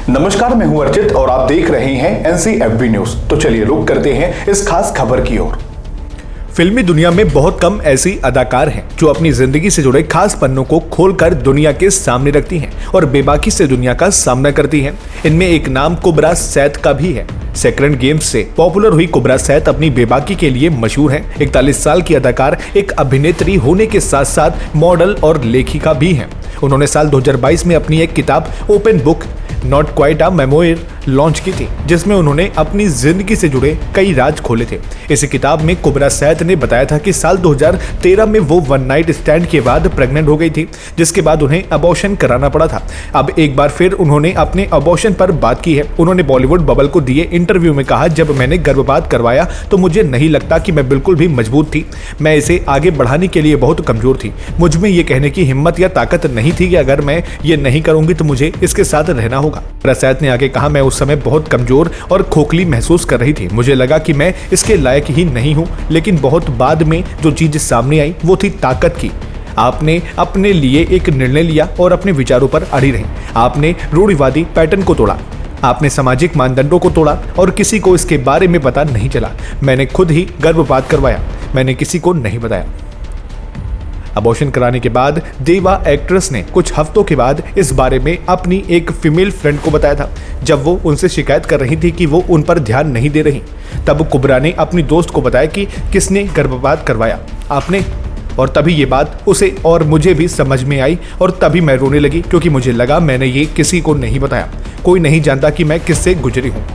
नमस्कार, मैं हूं अर्चित और आप देख रहे हैं NCFB न्यूज। तो चलिए रुक करते हैं इस खास खबर की ओर। फिल्मी दुनिया में बहुत कम ऐसी अदाकार हैं जो अपनी जिंदगी से जुड़े खास पन्नों को खोलकर दुनिया के सामने रखती हैं और बेबाकी से दुनिया का सामना करती हैं। इनमें एक नाम कुबरा सैद का भी है। सेक्रेड गेम्स से पॉपुलर हुई कुबरा सैद अपनी बेबाकी के लिए मशहूर हैं। 41 साल की अदाकार एक अभिनेत्री होने के साथ साथ मॉडल और लेखिका भी हैं। उन्होंने साल 2022 में अपनी एक किताब open book not quite a memoir launch की थी, जिसमें उन्होंने अपनी जिंदगी से जुड़े कई राज खोले थे। इस किताब में कुबरा सैद ने बताया था कि साल 2013 में वो वन नाइट स्टैंड के बाद प्रेग्नेंट हो गई थी, जिसके बाद उन्हें अबॉर्शन कराना पड़ा था। अब एक बार फिर उन्होंने अपने अबॉर्शन पर बात की है। उन्होंने बॉलीवुड बबल को दिए इंटरव्यू में कहा, जब मैंने गर्भपात करवाया तो मुझे नहीं लगता कि मैं बिल्कुल भी मजबूत थी। मैं इसे आगे बढ़ाने के लिए बहुत कमजोर थी। मुझ में ये कहने की हिम्मत या ताकत नहीं थी कि अगर मैं ये नहीं करूंगी तो मुझे इसके साथ रहना होगा। सैद ने आगे कहा, मैं उस समय बहुत कमजोर और खोखली महसूस कर रही थी। मुझे लगा कि मैं इसके लायक ही नहीं हूं, लेकिन बहुत बाद में जो चीज सामने आई वो थी ताकत की। आपने अपने लिए एक निर्णय लिया और अपने विचारों पर अड़ी रही। आपने रूढ़िवादी पैटर्न को तोड़ा, आपने सामाजिक मानदंडों को तोड़ा और किसी को इसके बारे में पता नहीं चला। मैंने खुद ही गर्भपात करवाया, मैंने किसी को नहीं बताया। अबॉर्शन कराने के बाद देवा एक्ट्रेस ने कुछ हफ्तों के बाद इस बारे में अपनी एक फीमेल फ्रेंड को बताया था। जब वो उनसे शिकायत कर रही थी कि वो उन पर ध्यान नहीं दे रही, तब कुबरा ने अपनी दोस्त को बताया कि किसने गर्भपात करवाया, आपने। और तभी ये बात उसे और मुझे भी समझ में आई और तभी मैं रोने लगी, क्योंकि मुझे लगा मैंने ये किसी को नहीं बताया। कोई नहीं जानता कि मैं किससे गुजरी हूँ।